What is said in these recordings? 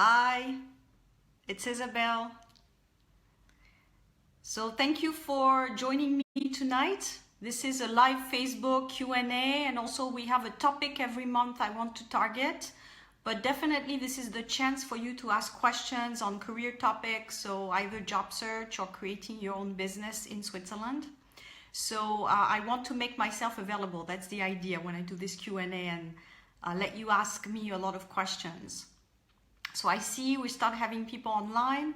Hi, it's Isabel. So thank you for joining me tonight. This is a live Facebook Q&A, and also we have a topic every month I want to target. But definitely this is the chance for you to ask questions on career topics, so either job search or creating your own business in Switzerland. So I want to make myself available. That's the idea when I do this Q&A, and let you ask me a lot of questions. So I see we start having people online.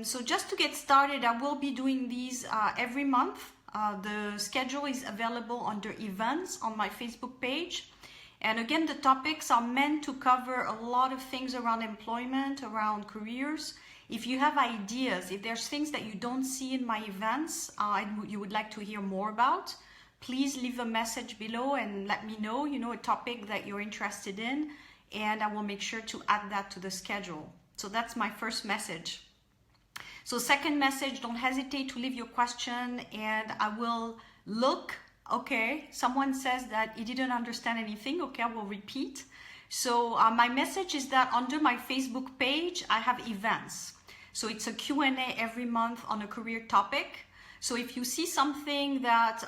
So just to get started, I will be doing these every month. The schedule is available under events on my Facebook page. And again, the topics are meant to cover a lot of things around employment, around careers. If you have ideas, if there's things that you don't see in my events, you would like to hear more about, please leave a message below and let me know, a topic that you're interested in, and I will make sure to add that to the schedule. So that's my first message. So second message, don't hesitate to leave your question and I will look. Okay, someone says that he didn't understand anything. Okay, I will repeat. So my message is that under my Facebook page, I have events. So it's a Q&A every month on a career topic. So if you see something that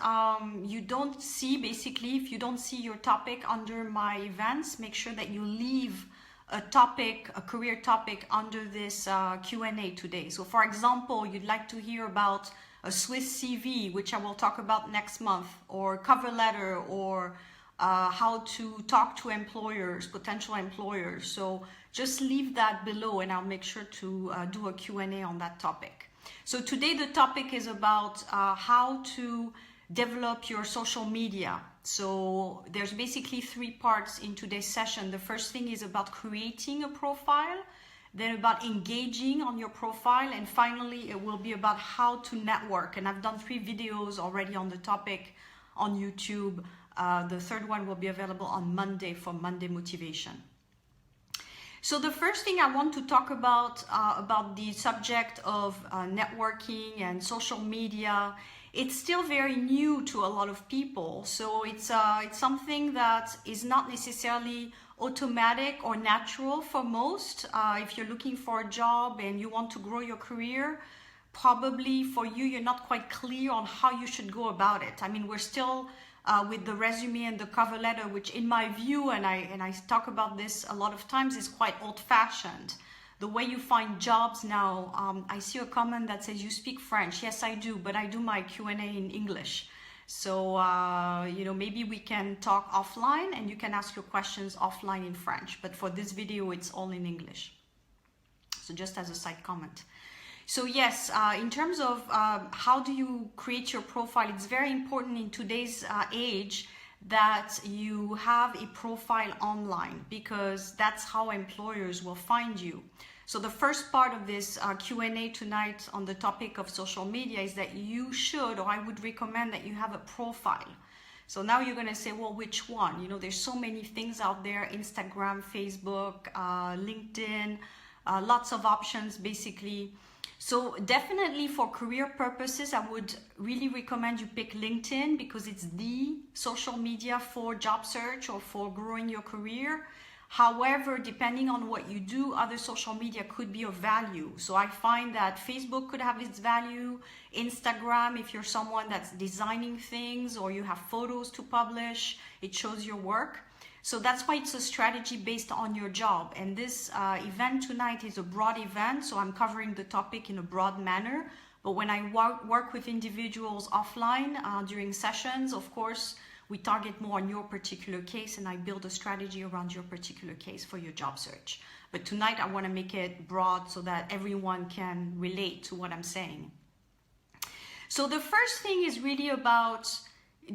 you don't see, basically, if you don't see your topic under my events, make sure that you leave a topic, a career topic under this Q&A today. So for example, you'd like to hear about a Swiss CV, which I will talk about next month, or cover letter, or how to talk to employers, potential employers. So just leave that below and I'll make sure to do a Q&A on that topic. So today the topic is about how to develop your social media. So there's basically three parts in today's session. The first thing is about creating a profile, then about engaging on your profile, and finally it will be about how to network. And I've done 3 videos already on the topic on YouTube. The third one will be available on Monday for Monday Motivation. So the first thing I want to talk about the subject of networking and social media. It's still very new to a lot of people. So it's something that is not necessarily automatic or natural for most. If you're looking for a job and you want to grow your career, probably for you, you're not quite clear on how you should go about it. I mean, we're still with the resume and the cover letter, which in my view, and I talk about this a lot of times, is quite old-fashioned. The way you find jobs now, I see a comment that says you speak French. Yes, I do, but I do my Q&A in English. So, maybe we can talk offline and you can ask your questions offline in French. But for this video, it's all in English. So just as a side comment. So yes, in terms of how do you create your profile, it's very important in today's age that you have a profile online, because that's how employers will find you. So the first part of this Q&A tonight on the topic of social media is that you should, or I would recommend that you have a profile. So now you're going to say, well, which one? There's so many things out there: Instagram, Facebook, LinkedIn, lots of options basically. So definitely for career purposes, I would really recommend you pick LinkedIn, because it's the social media for job search or for growing your career. However, depending on what you do, other social media could be of value. So I find that Facebook could have its value. Instagram, if you're someone that's designing things or you have photos to publish, it shows your work. So that's why it's a strategy based on your job. And this event tonight is a broad event, so I'm covering the topic in a broad manner. But when I work with individuals offline during sessions, of course, we target more on your particular case and I build a strategy around your particular case for your job search. But tonight I want to make it broad so that everyone can relate to what I'm saying. So the first thing is really about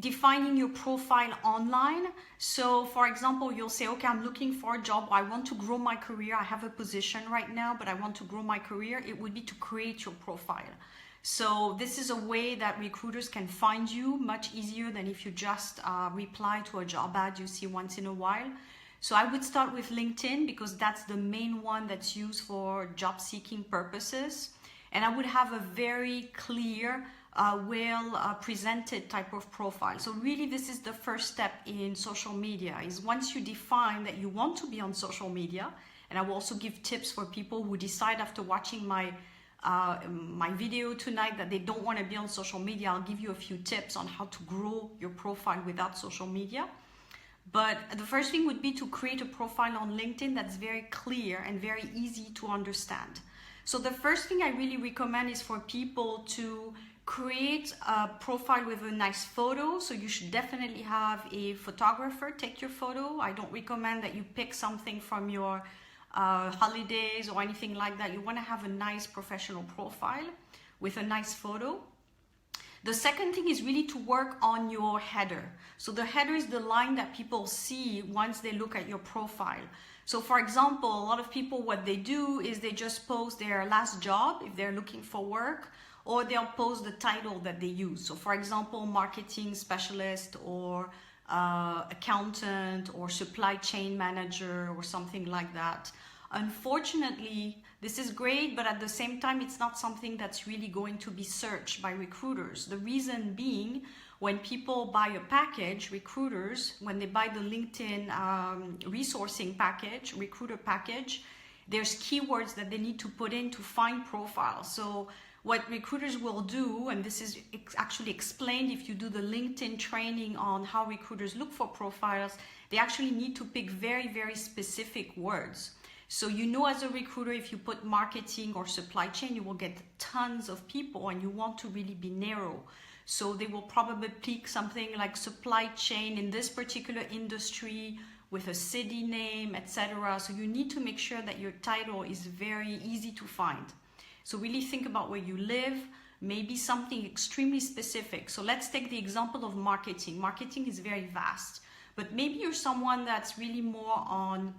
defining your profile online. So for example, you'll say, okay, I'm looking for a job. I want to grow my career. I have a position right now, but I want to grow my career. It would be to create your profile. So this is a way that recruiters can find you much easier than if you just reply to a job ad you see once in a while. So I would start with LinkedIn, because that's the main one that's used for job seeking purposes. And I would have a very clear well-presented type of profile. So really this is the first step in social media, is once you define that you want to be on social media, And I will also give tips for people who decide after watching my video tonight that they don't want to be on social media. I'll give you a few tips on how to grow your profile without social media. But the first thing would be to create a profile on LinkedIn that's very clear and very easy to understand. So the first thing I really recommend is for people to create a profile with a nice photo. So you should definitely have a photographer take your photo. I don't recommend that you pick something from your holidays or anything like that. You want to have a nice professional profile with a nice photo. The second thing is really to work on your header. So the header is the line that people see once they look at your profile. So for example, a lot of people, what they do is they just post their last job if they're looking for work, or they'll post the title that they use. So for example, marketing specialist or accountant or supply chain manager or something like that. Unfortunately, this is great, but at the same time, it's not something that's really going to be searched by recruiters. The reason being, when people buy a package, recruiters, when they buy the LinkedIn resourcing package, recruiter package, there's keywords that they need to put in to find profiles. So what recruiters will do, and this is actually explained if you do the LinkedIn training on how recruiters look for profiles, they actually need to pick very, very specific words. So you know, as a recruiter, if you put marketing or supply chain, you will get tons of people, and you want to really be narrow. So they will probably pick something like supply chain in this particular industry with a city name, etc. So you need to make sure that your title is very easy to find. So really think about where you live, maybe something extremely specific. So let's take the example of marketing. Marketing is very vast, but maybe you're someone that's really more on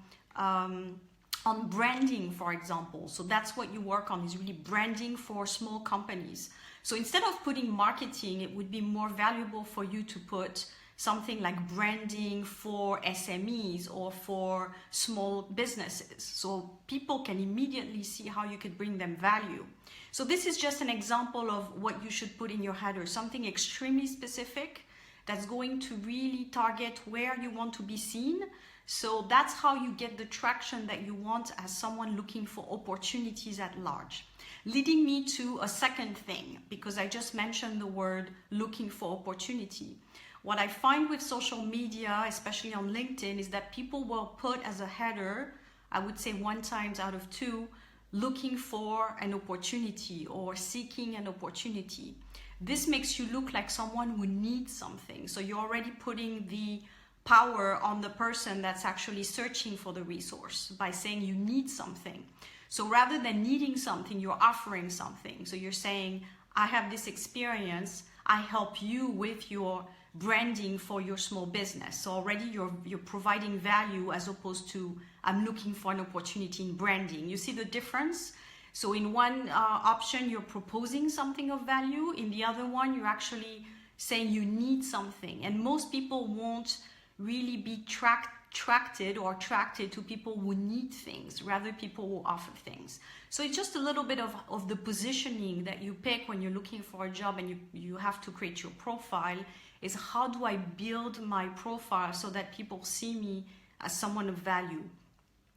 branding, for example. So that's what you work on, is really branding for small companies. So instead of putting marketing, it would be more valuable for you to put something like branding for SMEs or for small businesses. So people can immediately see how you could bring them value. So this is just an example of what you should put in your header, something extremely specific that's going to really target where you want to be seen. So that's how you get the traction that you want as someone looking for opportunities at large. Leading me to a second thing, because I just mentioned the word looking for opportunity. What I find with social media, especially on LinkedIn, is that people will put as a header, I would say 1 time out of 2, looking for an opportunity or seeking an opportunity. This makes you look like someone who needs something. So you're already putting the power on the person that's actually searching for the resource by saying you need something. So rather than needing something, you're offering something. So you're saying, I have this experience, I help you with your branding for your small business. So already you're providing value, as opposed to I'm looking for an opportunity in branding. You see the difference? So in one option, you're proposing something of value. In the other one, you're actually saying you need something. And most people won't really be attracted to people who need things, rather people who offer things. So it's just a little bit of the positioning that you pick when you're looking for a job and you have to create your profile, is how do I build my profile so that people see me as someone of value.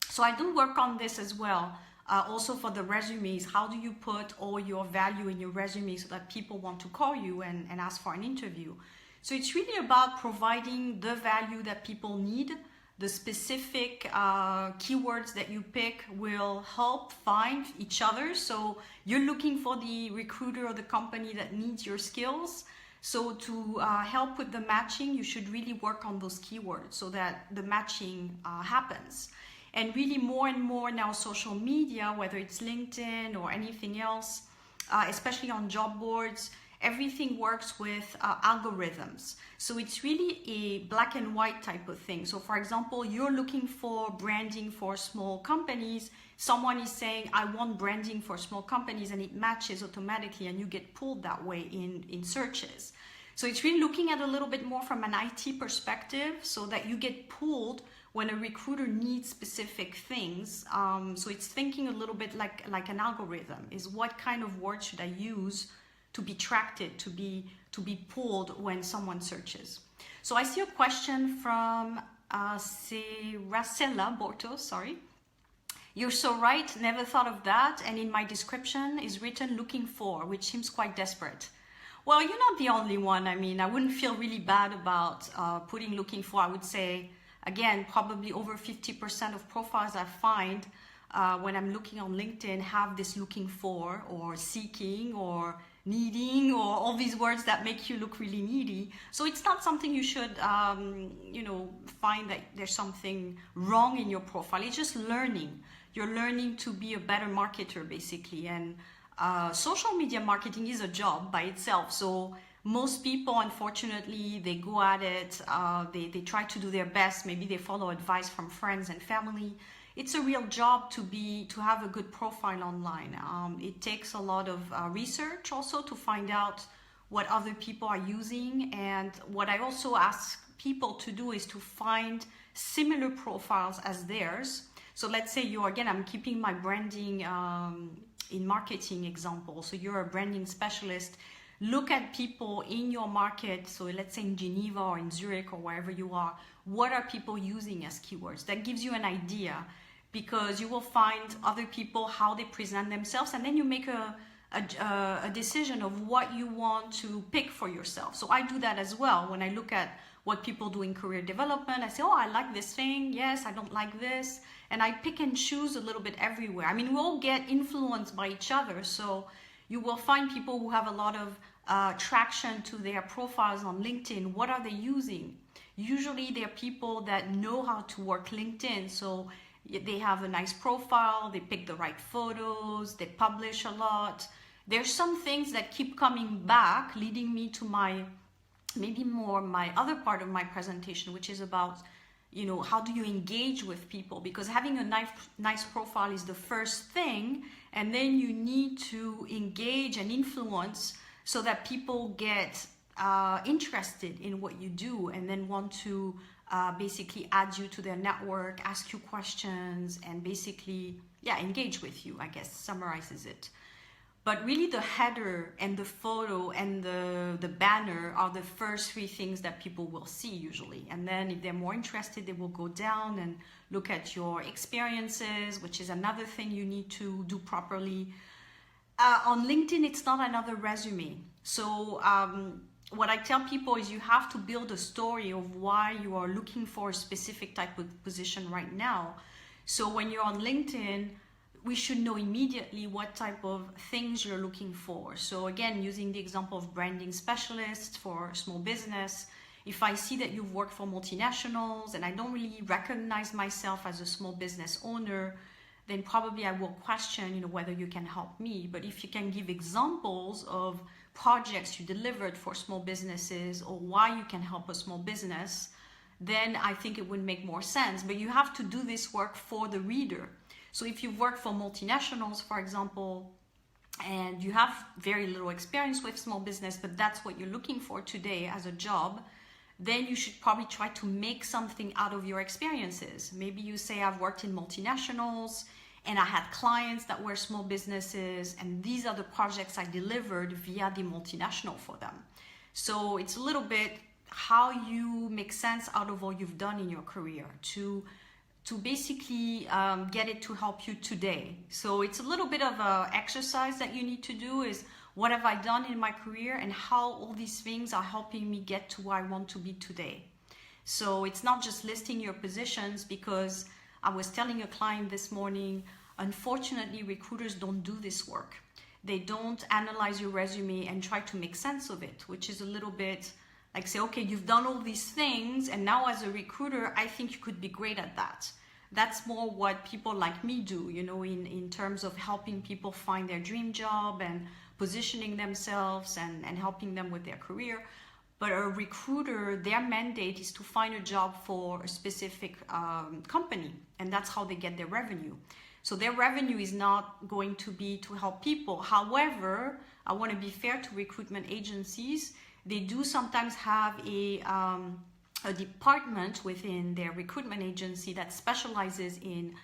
So I do work on this as well. Also for the resumes, how do you put all your value in your resume so that people want to call you and ask for an interview? So it's really about providing the value that people need. The specific keywords that you pick will help find each other. So you're looking for the recruiter or the company that needs your skills. So to help with the matching, you should really work on those keywords so that the matching happens. And really more and more now, social media, whether it's LinkedIn or anything else, especially on job boards, everything works with algorithms. So it's really a black and white type of thing. So for example, you're looking for branding for small companies. Someone is saying, I want branding for small companies, and it matches automatically, and you get pulled that way in searches. So it's really looking at a little bit more from an IT perspective, so that you get pulled when a recruiter needs specific things. So it's thinking a little bit like an algorithm, is what kind of words should I use to be attracted, to be pulled when someone searches. So I see a question from Racela Borto, sorry. You're so right, never thought of that. And in my description is written looking for, which seems quite desperate. Well, you're not the only one. I mean, I wouldn't feel really bad about putting looking for. I would say, again, probably over 50% of profiles I find when I'm looking on LinkedIn have this looking for or seeking or needing or all these words that make you look really needy. So it's not something you should, find that there's something wrong in your profile. It's just learning. You're learning to be a better marketer, basically. And social media marketing is a job by itself. So most people, unfortunately, they go at it. They try to do their best. Maybe they follow advice from friends and family. It's a real job to have a good profile online. It takes a lot of research also to find out what other people are using. And what I also ask people to do is to find similar profiles as theirs. So let's say I'm keeping my branding in marketing example. So you're a branding specialist. Look at people in your market. So let's say in Geneva or in Zurich or wherever you are, what are people using as keywords? That gives you an idea, because you will find other people, how they present themselves, and then you make a decision of what you want to pick for yourself. So I do that as well. When I look at what people do in career development, I say, oh, I like this thing. Yes, I don't like this. And I pick and choose a little bit everywhere. I mean, we all get influenced by each other. So you will find people who have a lot of traction to their profiles on LinkedIn. What are they using? Usually they're people that know how to work LinkedIn. So they have a nice profile, they pick the right photos, they publish a lot. There's some things that keep coming back, leading me to my other part of my presentation, which is about, how do you engage with people? Because having a nice profile is the first thing, and then you need to engage and influence so that people get interested in what you do and then want to basically add you to their network, ask you questions, and basically, engage with you, I guess, summarizes it. But really the header and the photo and the banner are the first three things that people will see usually. And then if they're more interested, they will go down and look at your experiences, which is another thing you need to do properly. On LinkedIn, it's not another resume. So what I tell people is you have to build a story of why you are looking for a specific type of position right now. So when you're on LinkedIn, we should know immediately what type of things you're looking for. So again, using the example of branding specialists for small business, if I see that you've worked for multinationals and I don't really recognize myself as a small business owner, then probably I will question, whether you can help me. But if you can give examples of projects you delivered for small businesses or why you can help a small business, then I think it would make more sense. But you have to do this work for the reader. So if you work for multinationals, for example, and you have very little experience with small business, but that's what you're looking for today as a job, then you should probably try to make something out of your experiences. Maybe you say, I've worked in multinationals and I had clients that were small businesses, and these are the projects I delivered via the multinational for them. So it's a little bit how you make sense out of all you've done in your career to basically get it to help you today. So it's a little bit of an exercise that you need to do is, what have I done in my career and how all these things are helping me get to where I want to be today. So it's not just listing your positions, because I was telling a client this morning, unfortunately, recruiters don't do this work. They don't analyze your resume and try to make sense of it, which is a little bit like say, okay, you've done all these things, and now as a recruiter, I think you could be great at that. That's more what people like me do, in terms of helping people find their dream job and positioning themselves and helping them with their career. But a recruiter, their mandate is to find a job for a specific company, and that's how they get their revenue. So their revenue is not going to be to help people. However, I want to be fair to recruitment agencies. They do sometimes have a department within their recruitment agency that specializes in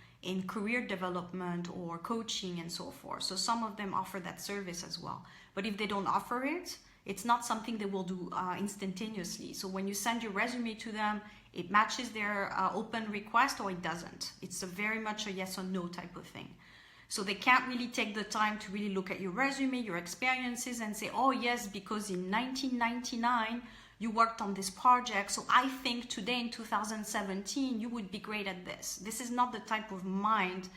career development or coaching and so forth. So some of them offer that service as well. But if they don't offer it, it's not something they will do instantaneously. So when you send your resume to them, It matches their open request or it doesn't. It's very much a yes or no type of thing. So they can't really take the time to really look at your resume, your experiences, and say, oh yes, because in 1999 you worked on this project, so I think today in 2017 you would be great at this. This is not the type of mind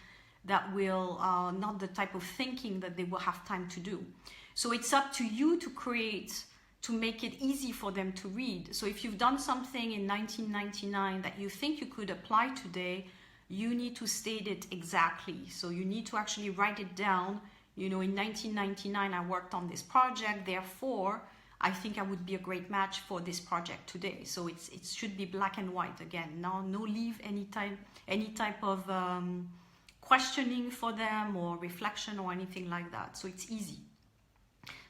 that will, not the type of thinking that they will have time to do. So it's up to you to create, to make it easy for them to read. So if you've done something in 1999 that you think you could apply today, you need to state it exactly. So you need to actually write it down. You know, in 1999 I worked on this project, therefore I think I would be a great match for this project today. So it should be black and white again. No leave any type of questioning for them or reflection or anything like that. So it's easy.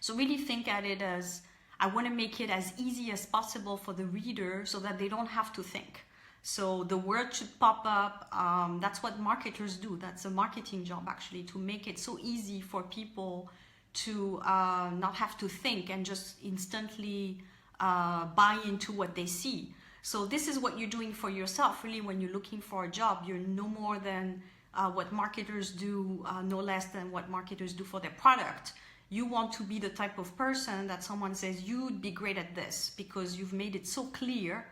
So really think at it as, I want to make it as easy as possible for the reader so that they don't have to think. So the word should pop up. That's what marketers do. That's a marketing job actually, to make it so easy for people to not have to think and just instantly buy into what they see. So this is what you're doing for yourself really when you're looking for a job. You're no more than what marketers do, no less than what marketers do for their product. You want to be the type of person that someone says you'd be great at this because you've made it so clear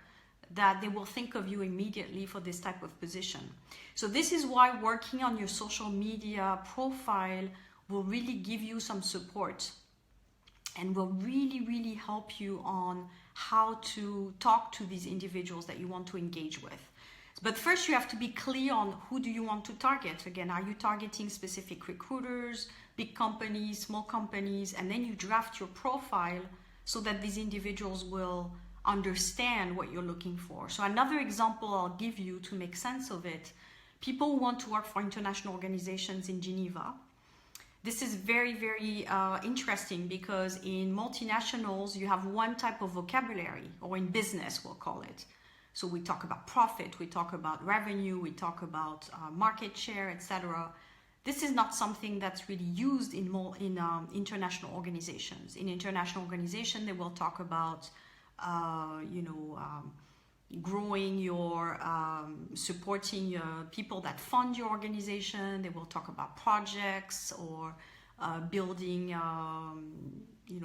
that they will think of you immediately for this type of position. So this is why working on your social media profile will really give you some support and will really help you on how to talk to these individuals that you want to engage with. But first you have to be clear on who do you want to target. Again, are you targeting specific recruiters, big companies, small companies, and then you draft your profile so that these individuals will understand what you're looking for. So another example I'll give you to make sense of it, people who want to work for international organizations in Geneva. This is very interesting because in multinationals, you have one type of vocabulary, or in business, we'll call it. So we talk about profit, we talk about revenue, we talk about market share, etc. This is not something that's really used in international organizations. In international organizations, they will talk about, growing your, supporting your people that fund your organization. They will talk about projects or building,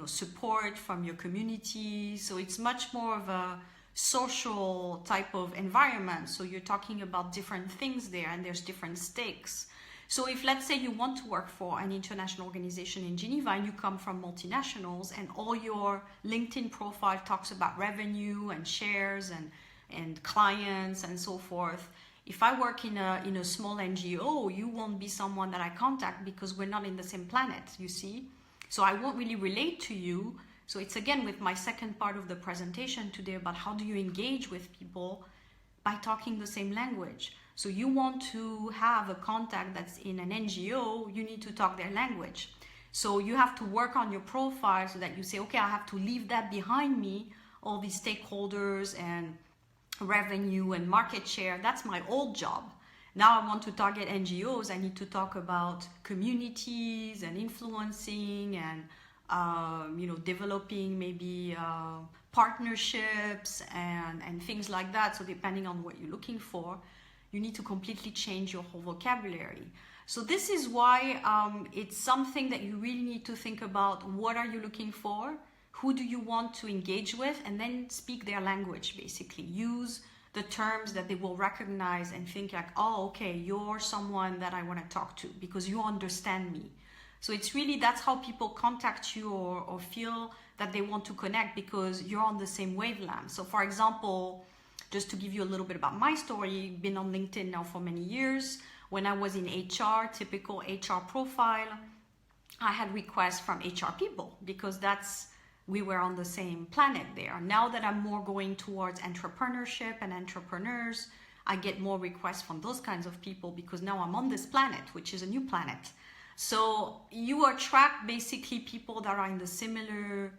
support from your community. So it's much more of a social type of environment. So you're talking about different things there and there's different stakes. So if, let's say, you want to work for an international organization in Geneva and you come from multinationals and all your LinkedIn profile talks about revenue and shares and clients and so forth, if I work in a small NGO, you won't be someone that I contact because we're not in the same planet, you see? So I won't really relate to you. So it's again with my second part of the presentation today about how do you engage with people by talking the same language. So you want to have a contact that's in an NGO, you need to talk their language. So you have to work on your profile so that you say, okay, I have to leave that behind me, all these stakeholders and revenue and market share. That's my old job. Now I want to target NGOs. I need to talk about communities and influencing and developing maybe partnerships and things like that. So depending on what you're looking for, you need to completely change your whole vocabulary. So this is why it's something that you really need to think about. What are you looking for? Who do you want to engage with? And then speak their language, basically. Use the terms that they will recognize and think like, oh, okay, you're someone that I want to talk to because you understand me. So it's really, that's how people contact you or feel that they want to connect because you're on the same wavelength. So for example, just to give you a little bit about my story, been on LinkedIn now for many years. When I was in HR, typical HR profile, I had requests from HR people because we were on the same planet there. Now that I'm more going towards entrepreneurship and entrepreneurs, I get more requests from those kinds of people because now I'm on this planet, which is a new planet. So you attract basically people that are in the similar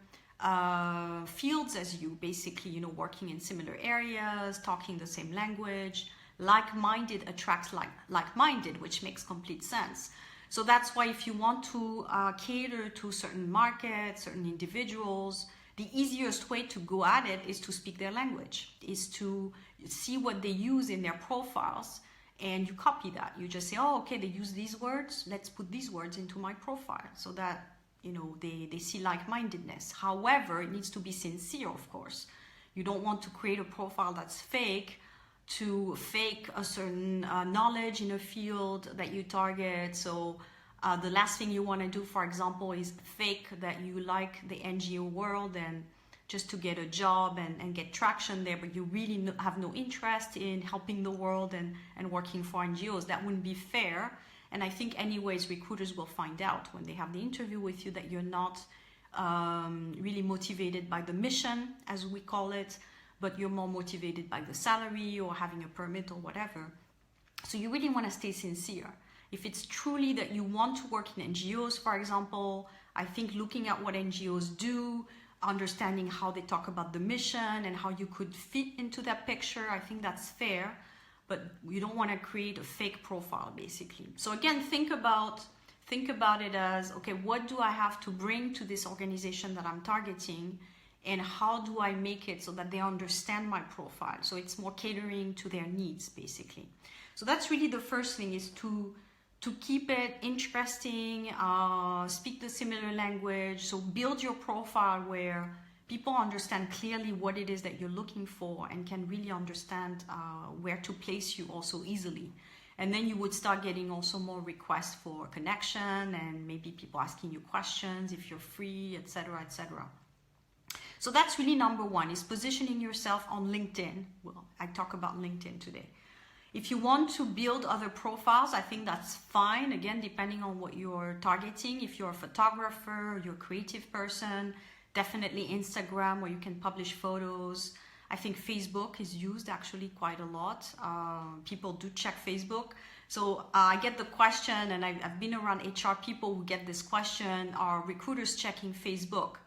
fields as you, basically, working in similar areas, talking the same language. Like-minded attracts like-minded, which makes complete sense. So that's why if you want to cater to certain markets, certain individuals, the easiest way to go at it is to speak their language, is to see what they use in their profiles, and you copy that. You just say, oh, okay, they use these words, let's put these words into my profile, so that, you know, they see like-mindedness. However, it needs to be sincere, of course. You don't want to create a profile that's fake, to fake a certain knowledge in a field that you target. So the last thing you want to do, for example, is fake that you like the NGO world and just to get a job and get traction there, but you really have no interest in helping the world and working for NGOs. That wouldn't be fair. And I think anyways, recruiters will find out when they have the interview with you that you're not really motivated by the mission, as we call it, but you're more motivated by the salary or having a permit or whatever. So you really want to stay sincere. If it's truly that you want to work in NGOs, for example, I think looking at what NGOs do, understanding how they talk about the mission and how you could fit into that picture, I think that's fair. But you don't want to create a fake profile, basically. So again, think about it as, okay, what do I have to bring to this organization that I'm targeting, and how do I make it so that they understand my profile? So it's more catering to their needs, basically. So that's really the first thing, is to keep it interesting, speak the similar language. So build your profile where people understand clearly what it is that you're looking for and can really understand where to place you also easily. And then you would start getting also more requests for connection, and maybe people asking you questions if you're free, etc., etc. So that's really number one, is positioning yourself on LinkedIn. Well, I talk about LinkedIn today. If you want to build other profiles, I think that's fine. Again, depending on what you're targeting. If you're a photographer, you're a creative person, definitely Instagram, where you can publish photos. I think Facebook is used actually quite a lot. People do check Facebook. So I get the question, and I've been around HR people who get this question, are recruiters checking Facebook?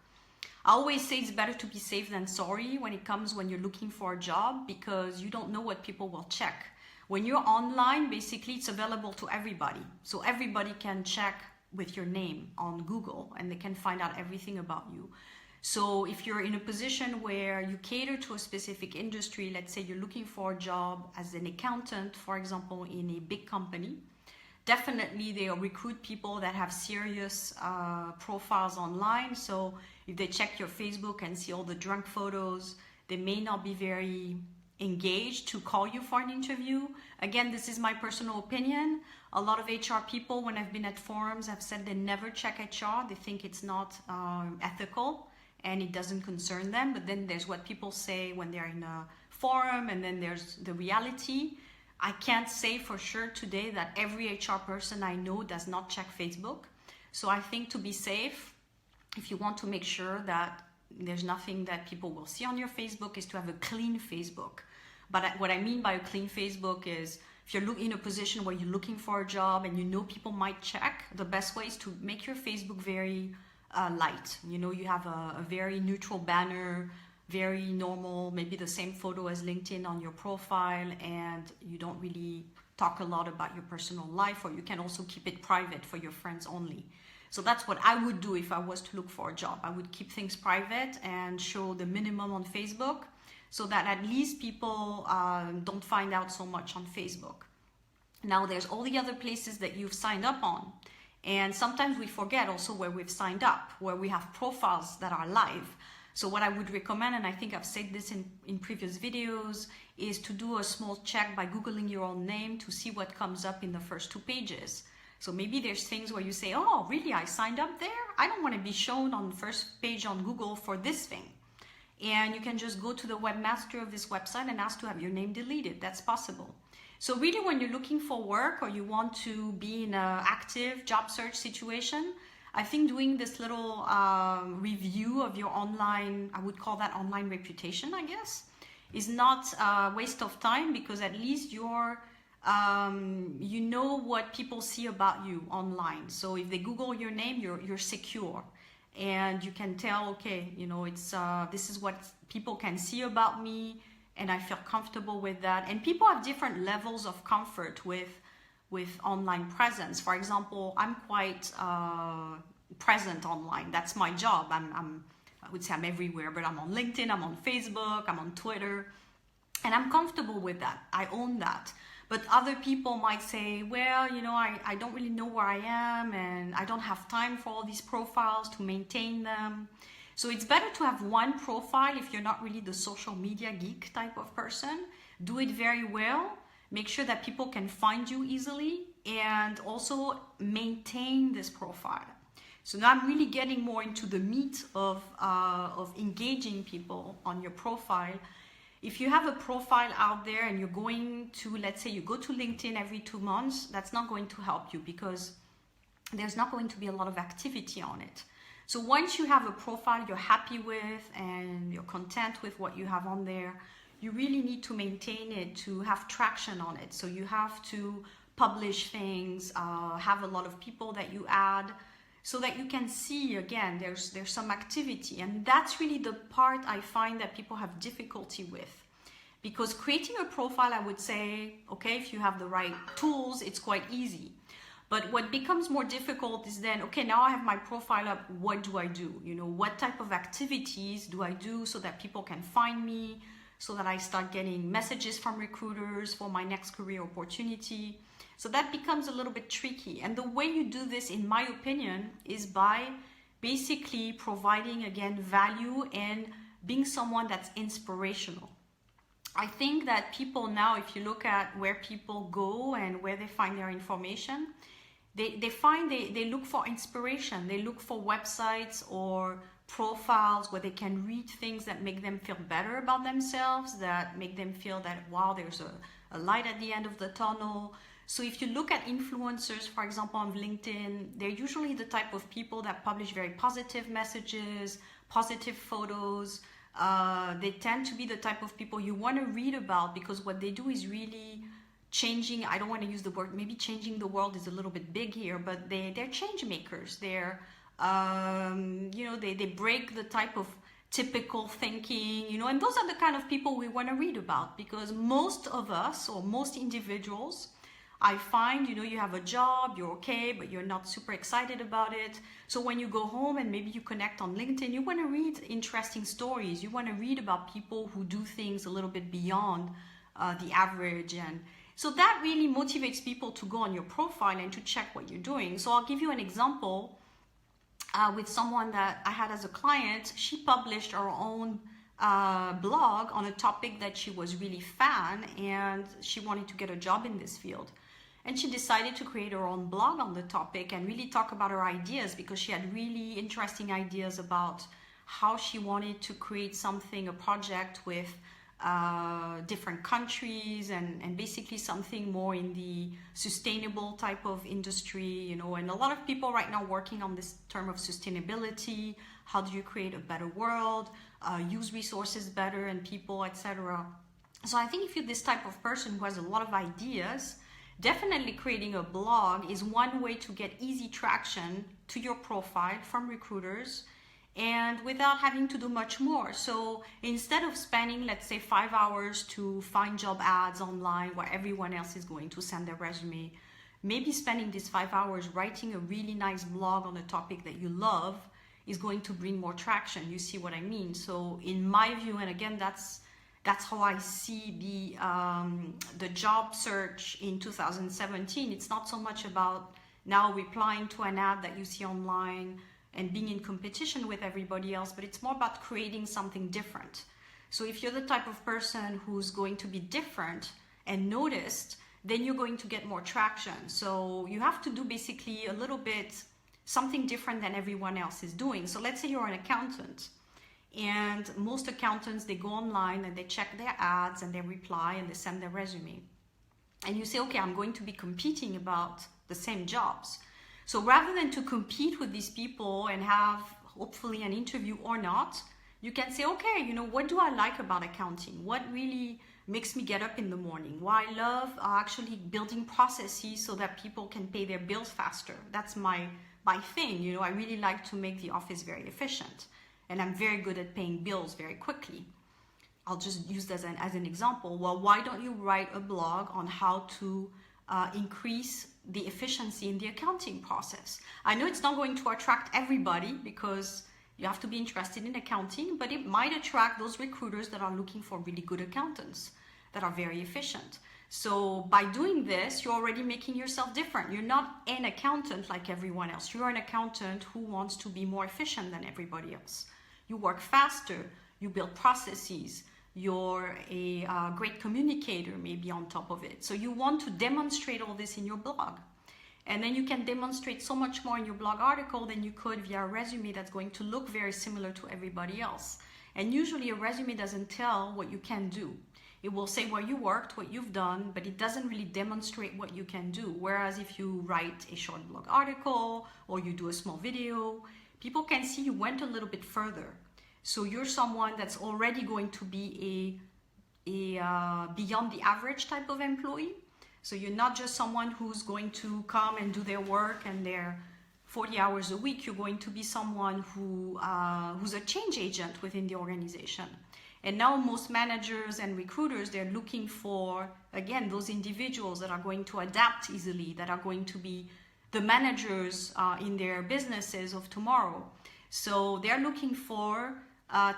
I always say it's better to be safe than sorry when you're looking for a job, because you don't know what people will check. When you're online, basically it's available to everybody. So everybody can check with your name on Google, and they can find out everything about you. So if you're in a position where you cater to a specific industry, let's say you're looking for a job as an accountant, for example, in a big company, definitely they'll recruit people that have serious profiles online. So if they check your Facebook and see all the drunk photos, they may not be very engaged to call you for an interview. Again, this is my personal opinion. A lot of HR people, when I've been at forums, have said they never check HR. They think it's not ethical and it doesn't concern them. But then there's what people say when they're in a forum, and then there's the reality. I can't say for sure today that every HR person I know does not check Facebook. So I think to be safe, if you want to make sure that there's nothing that people will see on your Facebook, is to have a clean Facebook. But what I mean by a clean Facebook is, if you're in a position where you're looking for a job and you know people might check, the best way is to make your Facebook very light. You know, you have a very neutral banner, very normal, maybe the same photo as LinkedIn on your profile, and you don't really talk a lot about your personal life, or you can also keep it private for your friends only. So that's what I would do if I was to look for a job. I would keep things private and show the minimum on Facebook, so that at least people don't find out so much on Facebook. Now there's all the other places that you've signed up on. And sometimes we forget also where we've signed up, where we have profiles that are live. So what I would recommend, and I think I've said this in previous videos, is to do a small check by Googling your own name to see what comes up in the first 2 pages. So maybe there's things where you say, oh, really, I signed up there? I don't want to be shown on the first page on Google for this thing. And you can just go to the webmaster of this website and ask to have your name deleted. That's possible. So really, when you're looking for work or you want to be in an active job search situation, I think doing this little review of your online, I would call that online reputation, I guess, is not a waste of time, because at least you're you know what people see about you online. So if they Google your name, you're secure, and you can tell, okay, you know, it's this is what people can see about me, and I feel comfortable with that. And people have different levels of comfort with online presence. For example, I'm quite present online. That's my job. I'm I would say I'm everywhere, but I'm on LinkedIn, I'm on Facebook, I'm on Twitter, and I'm comfortable with that. I own that. But other people might say, well, you know, I don't really know where I am, and I don't have time for all these profiles to maintain them. So it's better to have one profile if you're not really the social media geek type of person. Do it very well. Make sure that people can find you easily, and also maintain this profile. So now I'm really getting more into the meat of engaging people on your profile. If you have a profile out there and you're going to, let's say you go to LinkedIn every 2 months, that's not going to help you because there's not going to be a lot of activity on it. So once you have a profile you're happy with and you're content with what you have on there, you really need to maintain it to have traction on it. So you have to publish things, have a lot of people that you add, so that you can see, again, there's some activity. And that's really the part I find that people have difficulty with. Because creating a profile, I would say, okay, if you have the right tools, it's quite easy. But what becomes more difficult is then, okay, now I have my profile up, what do I do? You know, what type of activities do I do so that people can find me, so that I start getting messages from recruiters for my next career opportunity? So that becomes a little bit tricky. And the way you do this, in my opinion, is by basically providing, again, value and being someone that's inspirational. I think that people now, if you look at where people go and where they find their information, they look for inspiration. They look for websites or profiles where they can read things that make them feel better about themselves, that make them feel that, wow, there's a light at the end of the tunnel. So if you look at influencers, for example, on LinkedIn, they're usually the type of people that publish very positive messages, positive photos. They tend to be the type of people you want to read about, because what they do is really changing. I don't want to use the word, maybe changing the world is a little bit big here, but they're change makers. They're, you know, they break the type of typical thinking, you know, and those are the kind of people we want to read about, because most of us, or most individuals, I find, you know, you have a job, you're okay, but you're not super excited about it. So when you go home and maybe you connect on LinkedIn, you want to read interesting stories. You want to read about people who do things a little bit beyond the average. And so that really motivates people to go on your profile and to check what you're doing. So I'll give you an example with someone that I had as a client. She published her own blog on a topic that she was really fan, and she wanted to get a job in this field. And she decided to create her own blog on the topic and really talk about her ideas, because she had really interesting ideas about how she wanted to create something, a project with different countries, and basically something more in the sustainable type of industry, you know. And a lot of people right now working on this term of sustainability. How do you create a better world, use resources better and people, etc. So I think if you're this type of person who has a lot of ideas, definitely creating a blog is one way to get easy traction to your profile from recruiters, and without having to do much more. So instead of spending, let's say, 5 hours to find job ads online where everyone else is going to send their resume, maybe spending these 5 hours writing a really nice blog on a topic that you love is going to bring more traction. You see what I mean? So in my view, and again, that's how I see the job search in 2017. It's not so much about now replying to an ad that you see online and being in competition with everybody else, but it's more about creating something different. So if you're the type of person who's going to be different and noticed, then you're going to get more traction. So you have to do basically a little bit something different than everyone else is doing. So let's say you're an accountant, and most accountants, they go online and they check their ads and they reply and they send their resume. And you say, okay, I'm going to be competing about the same jobs. So rather than to compete with these people and have hopefully an interview or not, you can say, okay, you know, what do I like about accounting? What really makes me get up in the morning? Well, I love actually building processes so that people can pay their bills faster. That's my thing. You know, I really like to make the office very efficient, and I'm very good at paying bills very quickly. I'll just use that as an example. Well, why don't you write a blog on how to increase the efficiency in the accounting process? I know it's not going to attract everybody, because You have to be interested in accounting, but it might attract those recruiters that are looking for really good accountants that are very efficient. So by doing this, you're already making yourself different. You're not an accountant like everyone else. You're an accountant who wants to be more efficient than everybody else. You work faster, you build processes, you're a great communicator maybe on top of it. So you want to demonstrate all this in your blog. And then you can demonstrate so much more in your blog article than you could via a resume that's going to look very similar to everybody else. And usually a resume doesn't tell what you can do. It will say where you worked, what you've done, but it doesn't really demonstrate what you can do. Whereas if you write a short blog article or you do a small video, people can see you went a little bit further. So you're someone that's already going to be a beyond the average type of employee. So you're not just someone who's going to come and do their work and their 40 hours a week. You're going to be someone who's a change agent within the organization. And now most managers and recruiters, they're looking for, again, those individuals that are going to adapt easily, that are going to be the managers in their businesses of tomorrow. So they're looking for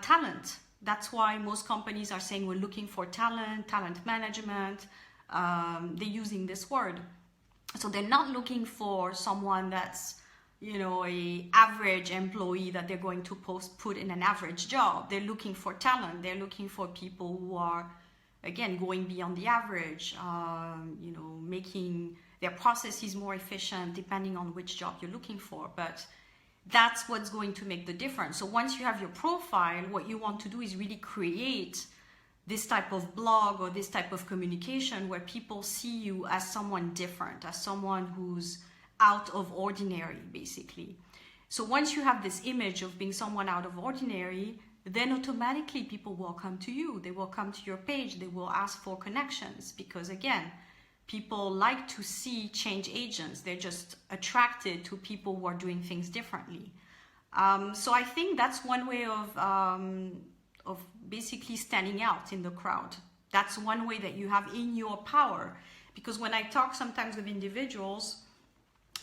talent. That's why most companies are saying we're looking for talent management. They're using this word. So they're not looking for someone that's, a average employee that they're going to put in an average job. They're looking for talent. They're looking for people who are, again, going beyond the average, making their processes more efficient depending on which job you're looking for. But that's what's going to make the difference. So once you have your profile, what you want to do is really create this type of blog or this type of communication where people see you as someone different, as someone who's out of ordinary, basically. So once you have this image of being someone out of ordinary, then automatically people will come to you. They will come to your page. They will ask for connections because, again, people like to see change agents. They're just attracted to people who are doing things differently. So I think that's one way of basically standing out in the crowd. That's one way that you have in your power. Because when I talk sometimes with individuals,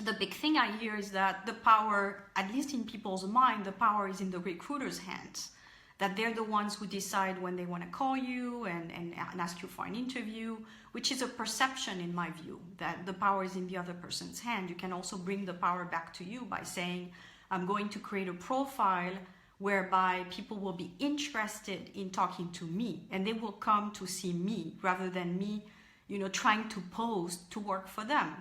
the big thing I hear is that the power, at least in people's mind, the power is in the recruiter's hands. That they're the ones who decide when they want to call you and ask you for an interview, which is a perception in my view, that the power is in the other person's hand. You can also bring the power back to you by saying, I'm going to create a profile whereby people will be interested in talking to me and they will come to see me rather than me, trying to pose to work for them.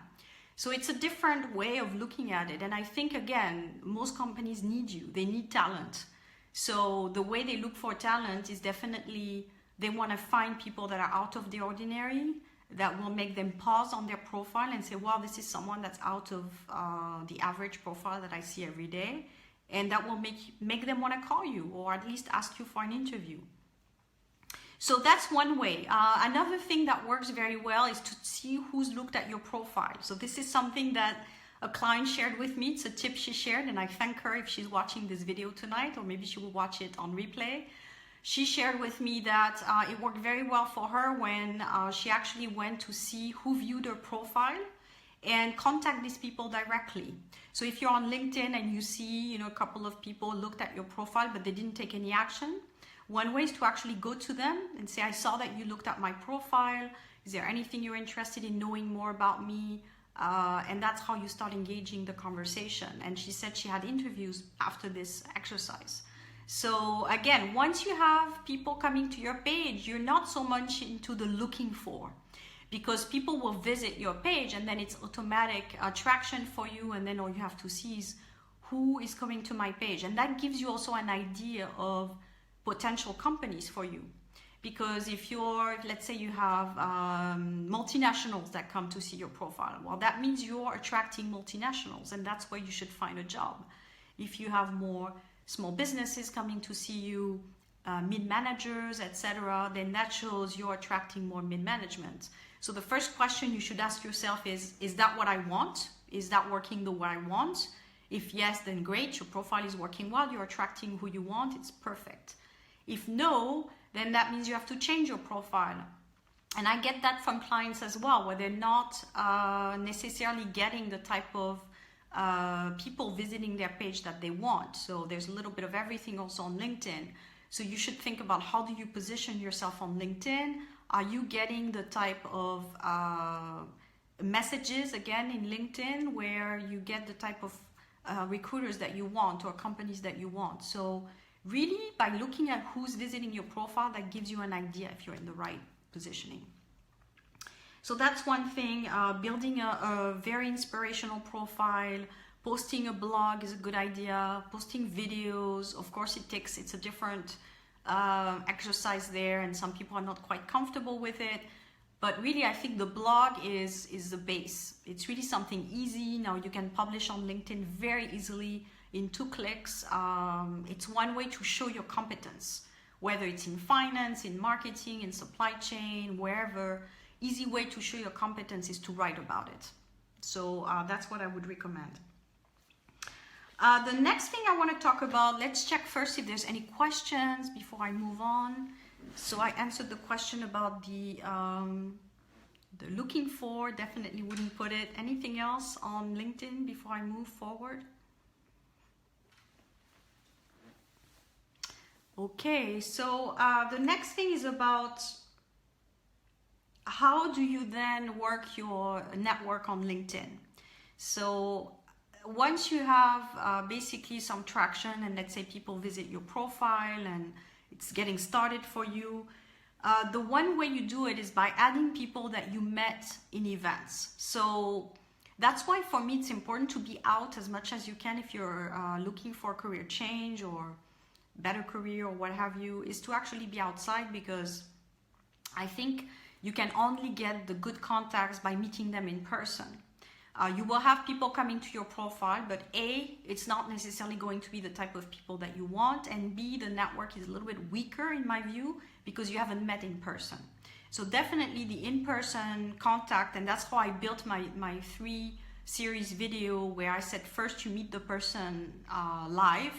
So it's a different way of looking at it. And I think, again, most companies need you. They need talent. So the way they look for talent is definitely they want to find people that are out of the ordinary, that will make them pause on their profile and say, wow, this is someone that's out of the average profile that I see every day. And that will make them want to call you or at least ask you for an interview. So that's one way. Another thing that works very well is to see who's looked at your profile. So this is something that a client shared with me. It's a tip she shared, and I thank her if she's watching this video tonight, or maybe she will watch it on replay. She shared with me that it worked very well for her when she actually went to see who viewed her profile and contact these people directly. So if you're on LinkedIn and you see, a couple of people looked at your profile, but they didn't take any action, one way is to actually go to them and say, I saw that you looked at my profile. Is there anything you're interested in knowing more about me? And that's how you start engaging the conversation. And she said she had interviews after this exercise. So again, once you have people coming to your page, you're not so much into the looking for, because people will visit your page and then it's automatic attraction for you. And then all you have to see is who is coming to my page. And that gives you also an idea of potential companies for you. Because if let's say you have multinationals that come to see your profile, well, that means you're attracting multinationals, and that's where you should find a job. If you have more small businesses coming to see you, mid-managers, etc., then that shows you're attracting more mid-management. So the first question you should ask yourself is that what I want? Is that working the way I want? If yes, then great, your profile is working well, you're attracting who you want, it's perfect. If no, then that means you have to change your profile. And I get that from clients as well, where they're not necessarily getting the type of people visiting their page that they want. So there's a little bit of everything also on LinkedIn. So you should think about, how do you position yourself on LinkedIn? Are you getting the type of messages again in LinkedIn where you get the type of recruiters that you want or companies that you want? So really, by looking at who's visiting your profile, that gives you an idea if you're in the right positioning. So that's one thing. Building a very inspirational profile, posting a blog is a good idea. Posting videos, of course, it's a different exercise there, and some people are not quite comfortable with it. But really, I think the blog is the base. It's really something easy. Now you can publish on LinkedIn very easily in 2 clicks. It's one way to show your competence, whether it's in finance, in marketing, in supply chain, wherever. Easy way to show your competence is to write about it. So that's what I would recommend. The next thing I want to talk about, let's check first if there's any questions before I move on. So I answered the question about the looking for, definitely wouldn't put it. Anything else on LinkedIn before I move forward? Okay, so the next thing is about how do you then work your network on LinkedIn. So once you have basically some traction, and let's say people visit your profile and it's getting started for you, the one way you do it is by adding people that you met in events. So that's why for me it's important to be out as much as you can if you're looking for a career change or better career or what have you, is to actually be outside, because I think you can only get the good contacts by meeting them in person. You will have people coming to your profile, but A, it's not necessarily going to be the type of people that you want, and B, the network is a little bit weaker in my view because you haven't met in person. So definitely the in-person contact, and that's how I built my 3 series video, where I said first you meet the person live,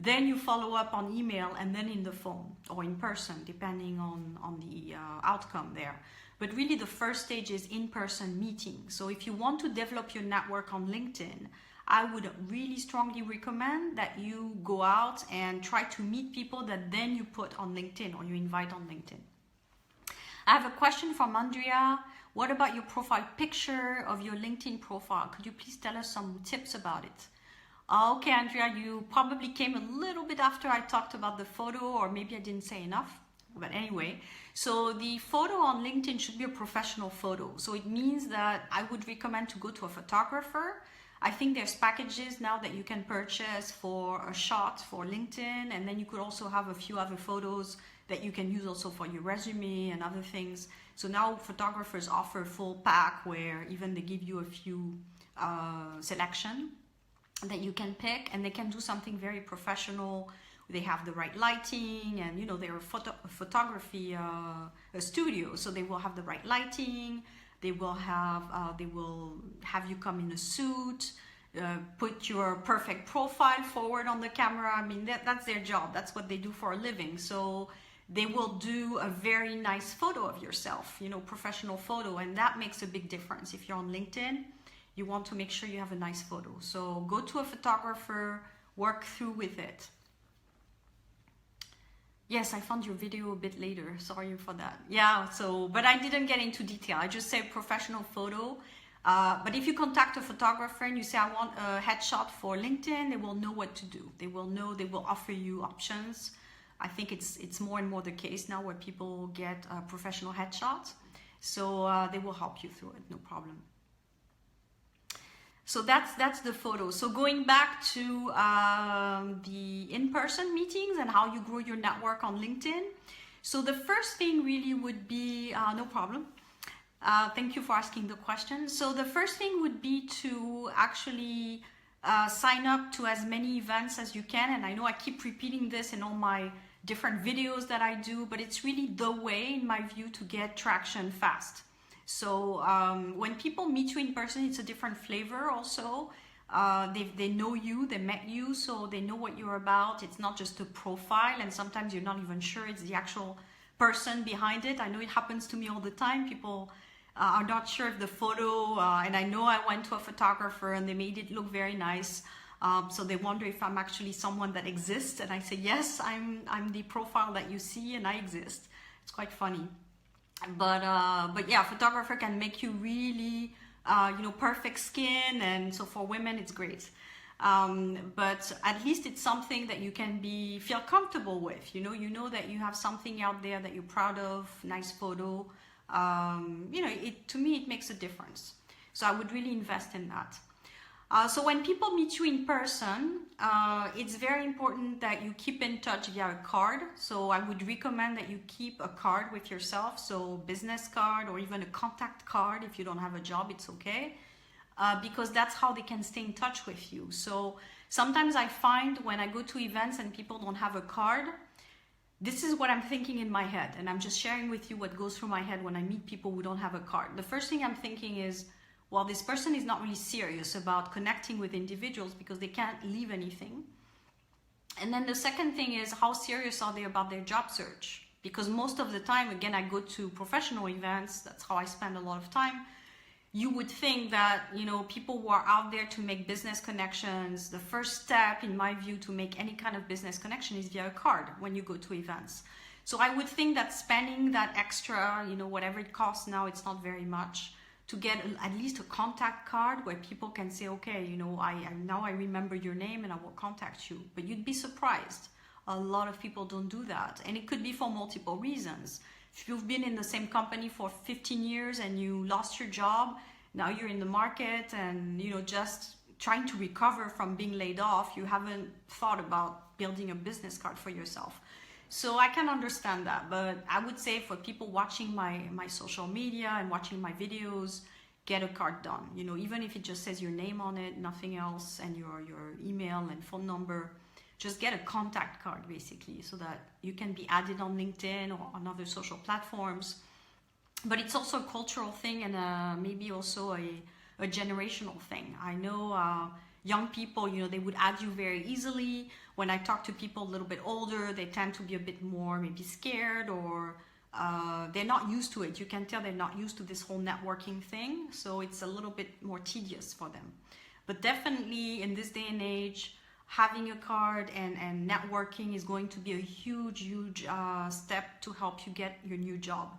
then you follow up on email, and then in the phone or in person, depending on the outcome there. But really the first stage is in-person meeting. So if you want to develop your network on LinkedIn, I would really strongly recommend that you go out and try to meet people that then you put on LinkedIn or you invite on LinkedIn. I have a question from Andrea. What about your profile picture of your LinkedIn profile? Could you please tell us some tips about it? Okay, Andrea, you probably came a little bit after I talked about the photo, or maybe I didn't say enough. But anyway, so the photo on LinkedIn should be a professional photo. So it means that I would recommend to go to a photographer. I think there's packages now that you can purchase for a shot for LinkedIn, and then you could also have a few other photos that you can use also for your resume and other things. So now photographers offer a full pack where even they give you a few selection that you can pick, and they can do something very professional. They have the right lighting, and you know, they're a photography a studio, so they will have the right lighting. They will have you come in a suit, put your perfect profile forward on the camera. I mean, that's their job. That's what they do for a living. So they will do a very nice photo of yourself, you know, professional photo, and that makes a big difference. If you're on LinkedIn, you want to make sure you have a nice photo. So go to a photographer, work through with it. Yes, I found your video a bit later. Sorry for that. Yeah, so, but I didn't get into detail. I just say professional photo. But if you contact a photographer and you say, I want a headshot for LinkedIn, they will know what to do. They will know, they will offer you options. I think it's more and more the case now where people get professional headshots. So they will help you through it, no problem. So that's the photo. So going back to the in-person meetings and how you grow your network on LinkedIn. So the first thing really would be, no problem. Thank you for asking the question. So the first thing would be to actually sign up to as many events as you can. And I know I keep repeating this in all my different videos that I do, but it's really the way, in my view, to get traction fast. So when people meet you in person, it's a different flavor also. They know you, they met you, so they know what you're about. It's not just a profile, and sometimes you're not even sure it's the actual person behind it. I know it happens to me all the time. People I'm not sure if the photo, and I know I went to a photographer and they made it look very nice. So they wonder if I'm actually someone that exists, and I say yes, I'm the profile that you see, and I exist. It's quite funny, but yeah, photographer can make you really perfect skin, and so for women it's great. But at least it's something that you can feel comfortable with. You know that you have something out there that you're proud of. Nice photo. To me it makes a difference. So I would really invest in that. So when people meet you in person, it's very important that you keep in touch via a card. So I would recommend that you keep a card with yourself. So business card or even a contact card. If you don't have a job, it's okay. Because that's how they can stay in touch with you. So sometimes I find when I go to events and people don't have a card, this is what I'm thinking in my head. And I'm just sharing with you what goes through my head when I meet people who don't have a card. The first thing I'm thinking is, well, this person is not really serious about connecting with individuals because they can't leave anything. And then the second thing is, how serious are they about their job search? Because most of the time, again, I go to professional events. That's how I spend a lot of time. You would think that, people who are out there to make business connections, the first step, in my view, to make any kind of business connection is via a card when you go to events. So I would think that spending that extra, whatever it costs now, it's not very much, to get at least a contact card where people can say, okay, now I remember your name and I will contact you. But you'd be surprised. A lot of people don't do that. And it could be for multiple reasons. If you've been in the same company for 15 years and you lost your job, now you're in the market and, just trying to recover from being laid off, you haven't thought about building a business card for yourself. So I can understand that, but I would say for people watching my social media and watching my videos, get a card done. Even if it just says your name on it, nothing else, and your email and phone number, just get a contact card basically so that you can be added on LinkedIn or on other social platforms. But it's also a cultural thing and maybe also a generational thing. I know young people, they would add you very easily. When I talk to people a little bit older, they tend to be a bit more maybe scared or they're not used to it. You can tell they're not used to this whole networking thing. So it's a little bit more tedious for them. But definitely in this day and age, having a card and networking is going to be a huge step to help you get your new job.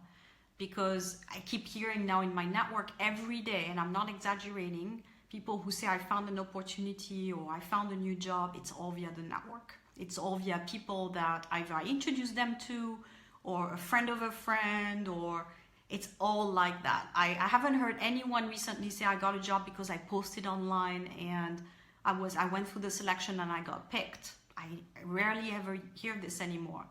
Because I keep hearing now in my network every day, and I'm not exaggerating, people who say I found an opportunity or I found a new job. It's all via the network. It's all via people that either I introduced them to or a friend of a friend, or it's all like that. I haven't heard anyone recently say I got a job because I posted online and I went through the selection and I got picked. I rarely ever hear this anymore.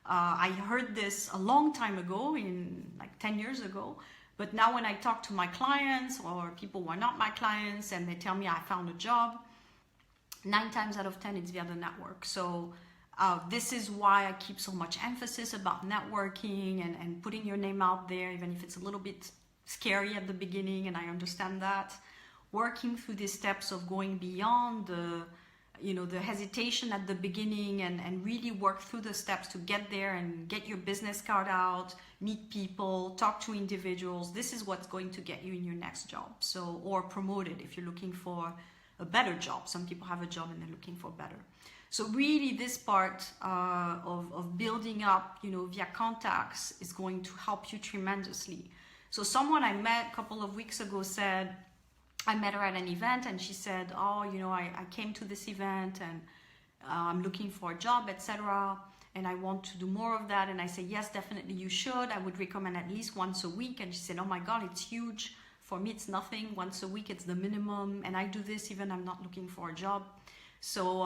I heard this a long time ago, in like 10 years ago, but now when I talk to my clients or people who are not my clients and they tell me I found a job, 9 times out of 10 it's via the network. So this is why I keep so much emphasis about networking and putting your name out there, even if it's a little bit scary at the beginning, and I understand that. Working through these steps of going beyond the hesitation at the beginning and really work through the steps to get there and get your business card out, meet people, talk to individuals. This is what's going to get you in your next job. So, or promoted if you're looking for a better job. Some people have a job and they're looking for better. So really this part of building up, via contacts is going to help you tremendously. So someone I met a couple of weeks ago said, I met her at an event and she said, I came to this event and I'm looking for a job, etc. And I want to do more of that. And I said, yes, definitely you should. I would recommend at least once a week. And she said, oh my God, it's huge. For me, it's nothing. Once a week, it's the minimum. And I do this even I'm not looking for a job. So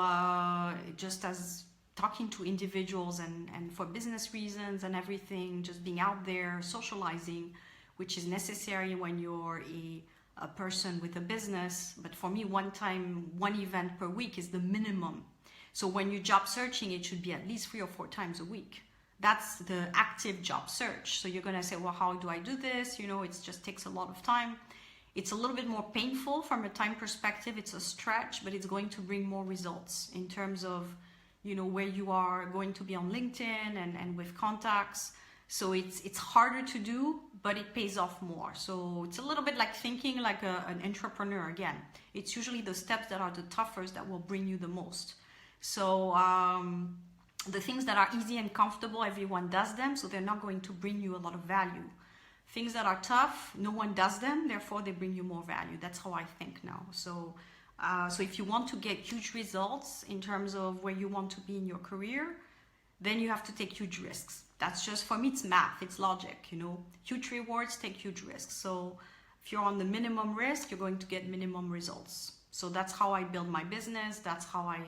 just as talking to individuals and for business reasons and everything, just being out there, socializing, which is necessary when you're a person with a business. But for me, one event per week is the minimum. So when you're job searching, it should be at least 3 or 4 times a week. That's the active job search. So you're going to say, well, how do I do this? It just takes a lot of time. It's a little bit more painful from a time perspective. It's a stretch, but it's going to bring more results in terms of, where you are going to be on LinkedIn and with contacts. So it's harder to do, but it pays off more. So it's a little bit like thinking like an entrepreneur again. It's usually the steps that are the toughest that will bring you the most. So the things that are easy and comfortable, everyone does them, so they're not going to bring you a lot of value. Things that are tough, no one does them, therefore they bring you more value. That's how I think now. So if you want to get huge results in terms of where you want to be in your career, then you have to take huge risks. That's just, for me, it's math, it's logic, you know. Huge rewards take huge risks. So if you're on the minimum risk, you're going to get minimum results. So that's how I build my business. That's how I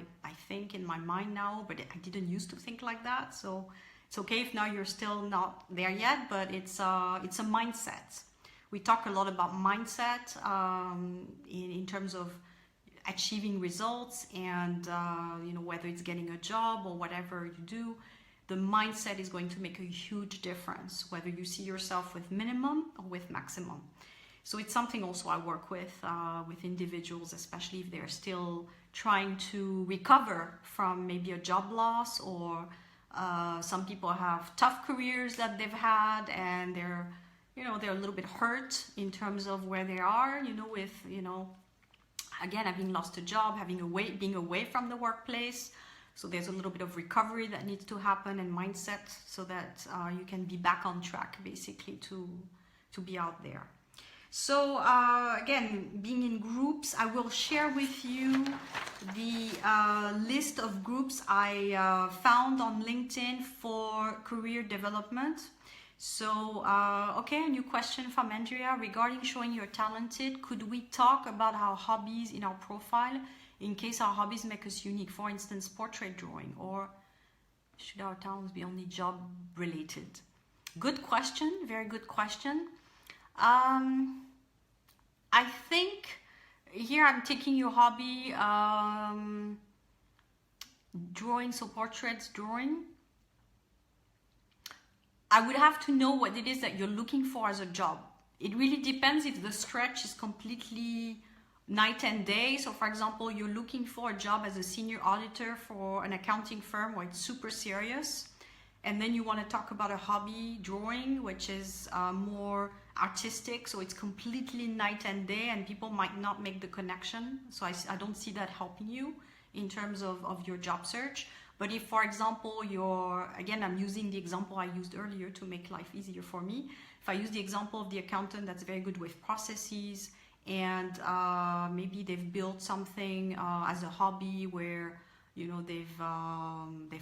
think in my mind now, but I didn't used to think like that. So it's okay if now you're still not there yet, but it's a mindset. We talk a lot about mindset in terms of achieving results and you know, whether it's getting a job or whatever you do, the mindset is going to make a huge difference, whether you see yourself with minimum or with maximum. So it's something also I work with individuals, especially if they're still trying to recover from maybe a job loss, or some people have tough careers that they've had and they're a little bit hurt in terms of where they are, you know, with, you know, again, having lost a job, being away from the workplace. So there's a little bit of recovery that needs to happen, and mindset, so that you can be back on track, basically, to be out there. So again, being in groups, I will share with you the list of groups I found on LinkedIn for career development. So, okay, a new question from Andrea. Regarding showing you're talented, could we talk about our hobbies in our profile in case our hobbies make us unique? For instance, portrait drawing, or should our talents be only job related? Good question, very good question. I think here I'm taking your hobby, drawing, so portraits, drawing. I would have to know what it is that you're looking for as a job. It really depends if the stretch is completely night and day. So for example, you're looking for a job as a senior auditor for an accounting firm where it's super serious, and then you want to talk about a hobby, drawing, which is more artistic, so it's completely night and day, and people might not make the connection. So I don't see that helping you in terms of your job search. But if, for example, again, I'm using the example I used earlier to make life easier for me. If I use the example of the accountant that's very good with processes, and maybe they've built something as a hobby where, you know, they've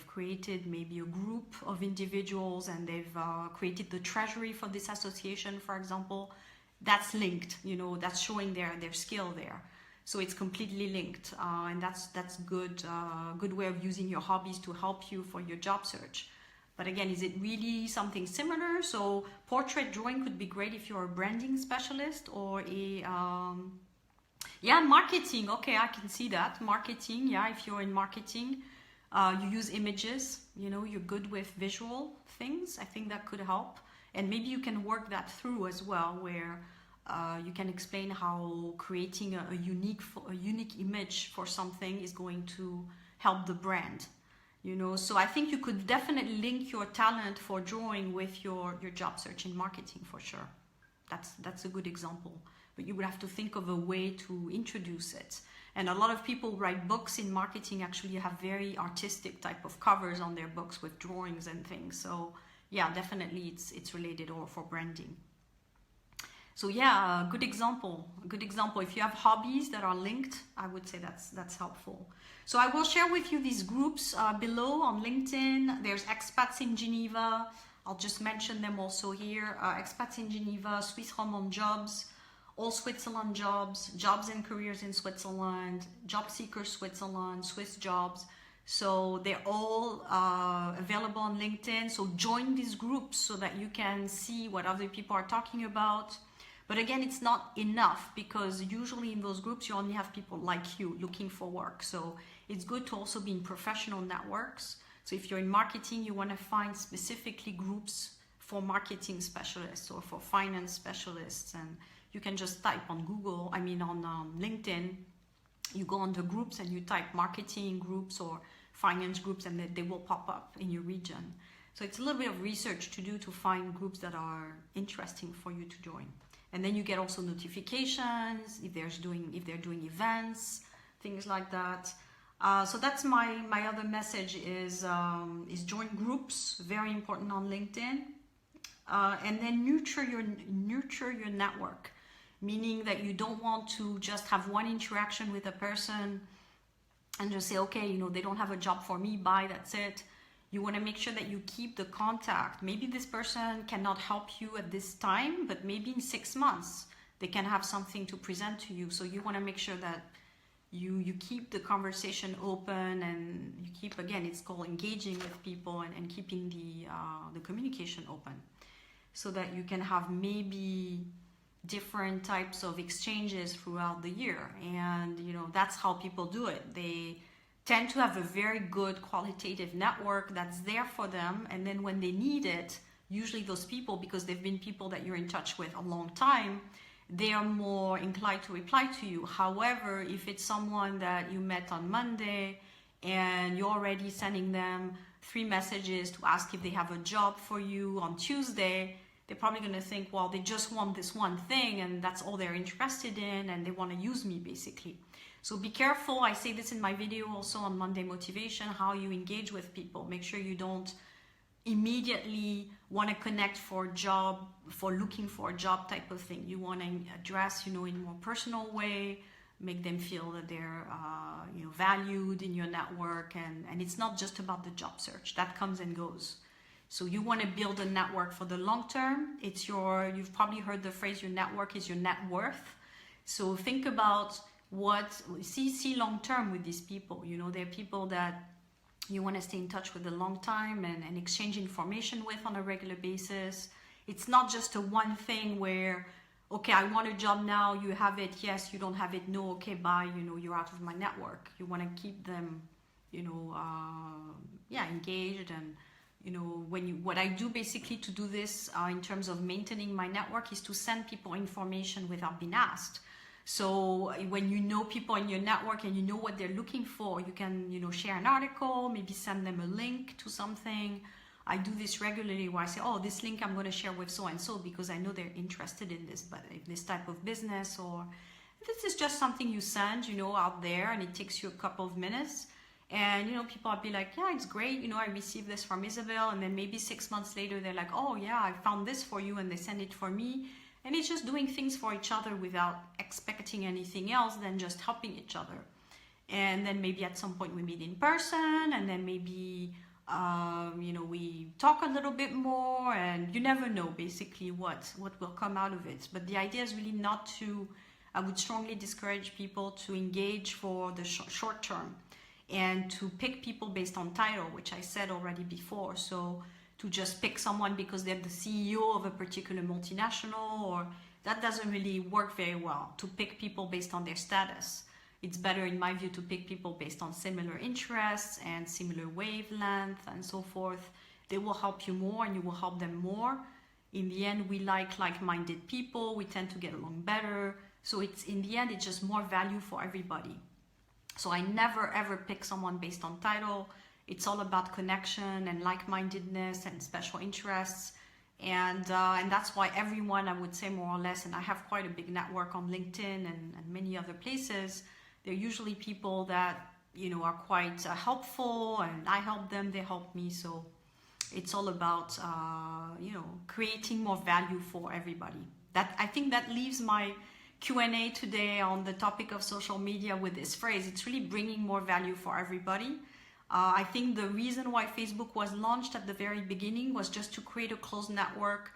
created maybe a group of individuals, and they've created the treasury for this association, for example, that's linked, you know, that's showing their skill there. So it's completely linked, and that's good way of using your hobbies to help you for your job search. But again, is it really something similar? So portrait drawing could be great if you're a branding specialist, or marketing. Okay, I can see that. Marketing, yeah, if you're in marketing, you use images, you know, you're good with visual things. I think that could help. And maybe you can work that through as well, where you can explain how creating a unique image for something is going to help the brand, you know. So I think you could definitely link your talent for drawing with your job search in marketing, for sure. That's a good example, but you would have to think of a way to introduce it. And a lot of people who write books in marketing actually have very artistic type of covers on their books with drawings and things. So yeah, definitely it's related, or for branding. So yeah, good example. If you have hobbies that are linked, I would say that's helpful. So I will share with you these groups below on LinkedIn. There's Expats in Geneva. I'll just mention them also here. Expats in Geneva, Swiss Romand Jobs, All Switzerland Jobs, Jobs and Careers in Switzerland, Job Seeker Switzerland, Swiss Jobs. So they're all available on LinkedIn. So join these groups so that you can see what other people are talking about. But again, it's not enough, because usually in those groups, you only have people like you looking for work. So it's good to also be in professional networks. So if you're in marketing, you want to find specifically groups for marketing specialists or for finance specialists. And you can just type on on LinkedIn, you go on the groups and you type marketing groups or finance groups, and they will pop up in your region. So it's a little bit of research to do to find groups that are interesting for you to join. And then you get also notifications if they're doing events, things like that. So that's my other message is join groups, very important on LinkedIn. And then nurture your network, meaning that you don't want to just have one interaction with a person and just say, okay, you know, they don't have a job for me, bye, that's it. You want to make sure that you keep the contact. Maybe this person cannot help you at this time, but maybe in 6 months they can have something to present to you. So you want to make sure that you keep the conversation open, and you keep, again, it's called engaging with people, and keeping the communication open, so that you can have maybe different types of exchanges throughout the year. And you know, that's how people do it. They tend to have a very good qualitative network that's there for them, and then when they need it, usually those people, because they've been people that you're in touch with a long time, they are more inclined to reply to you. However, if it's someone that you met on Monday and you're already sending them 3 messages to ask if they have a job for you on Tuesday, they're probably going to think, well, they just want this one thing and that's all they're interested in, and they want to use me basically. So be careful. I say this in my video also on Monday Motivation, how you engage with people. Make sure you don't immediately want to connect for a job, for looking for a job type of thing. You want to address, you know, in a more personal way, make them feel that they're you know, valued in your network, and it's not just about the job search. That comes and goes. So you want to build a network for the long term. It's you've probably heard the phrase, your network is your net worth. So think about see long term with these people. You know, they're people that you want to stay in touch with a long time and exchange information with on a regular basis. It's not just a one thing where, okay, I want a job now, you have it, yes, you don't have it, no, okay, bye, you know, you're out of my network. You want to keep them, you know, engaged. And you know, what I do basically to do this in terms of maintaining my network is to send people information without being asked. So when you know people in your network and you know what they're looking for, you can, you know, share an article, maybe send them a link to something. I do this regularly where I say, oh, this link I'm going to share with so-and-so because I know they're interested in this type of business, or this is just something you send, you know, out there, and it takes you a couple of minutes. And, you know, people will be like, yeah, it's great. You know, I received this from Isabel. And then maybe 6 months later, they're like, oh yeah, I found this for you. And they send it for me. And it's just doing things for each other without expecting anything else than just helping each other. And then maybe at some point we meet in person, and then maybe, you know, we talk a little bit more, and you never know basically what will come out of it. But the idea is really not to, I would strongly discourage people to engage for the short term and to pick people based on title, which I said already before. So to just pick someone because they're the CEO of a particular multinational, or that doesn't really work very well. To pick people based on their status. It's better, in my view, to pick people based on similar interests and similar wavelength and so forth. They will help you more and you will help them more. In the end, we like-minded people. We tend to get along better. So in the end, it's just more value for everybody. So I never ever pick someone based on title. It's all about connection and like-mindedness and special interests. And that's why everyone, I would say more or less, and I have quite a big network on LinkedIn and many other places, they're usually people that, you know, are quite helpful, and I help them, they help me. So it's all about, you know, creating more value for everybody. I think that leaves my Q&A today on the topic of social media with this phrase. It's really bringing more value for everybody. I think the reason why Facebook was launched at the very beginning was just to create a close network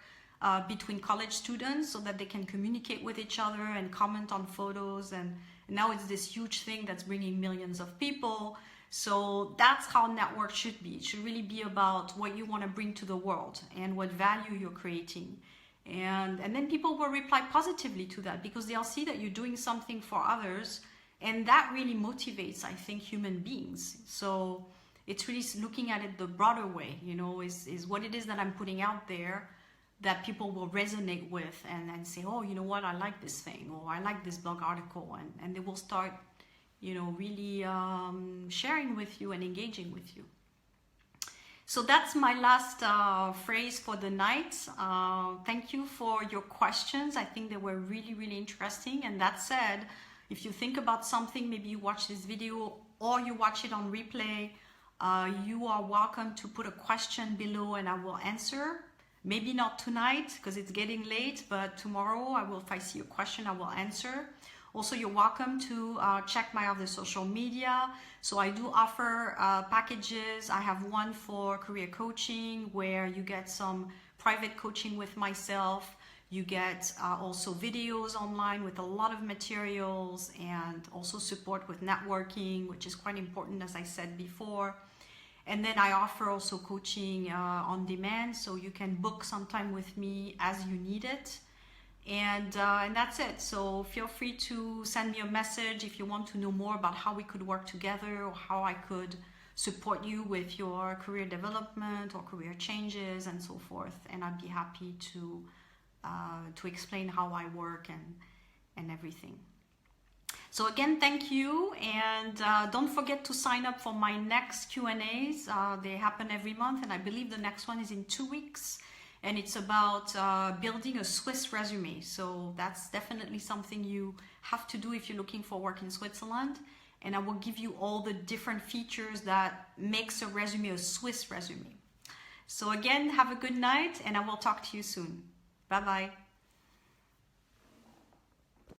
between college students so that they can communicate with each other and comment on photos. And now it's this huge thing that's bringing millions of people. So that's how network should be. It should really be about what you want to bring to the world and what value you're creating. And then people will reply positively to that because they'll see that you're doing something for others. And that really motivates, I think, human beings. So it's really looking at it the broader way, you know, is what it is that I'm putting out there that people will resonate with and say, oh, you know what, I like this thing, or I like this blog article. And they will start, you know, really sharing with you and engaging with you. So that's my last phrase for the night. Thank you for your questions. I think they were really, really interesting. And that said, if you think about something, maybe you watch this video or you watch it on replay, you are welcome to put a question below and I will answer. Maybe not tonight because it's getting late, but tomorrow if I see a question, I will answer. Also, you're welcome to check my other social media. So I do offer packages. I have one for career coaching where you get some private coaching with myself. You get also videos online with a lot of materials and also support with networking, which is quite important, as I said before. And then I offer also coaching on demand, so you can book some time with me as you need it. And that's it. So feel free to send me a message if you want to know more about how we could work together or how I could support you with your career development or career changes and so forth. And I'd be happy to explain how I work and everything. So again, thank you, and don't forget to sign up for my next Q&As. They happen every month, and I believe the next one is in 2 weeks, and it's about building a Swiss resume. So that's definitely something you have to do if you're looking for work in Switzerland, and I will give you all the different features that makes a resume a Swiss resume. So again, have a good night, and I will talk to you soon. Bye-bye.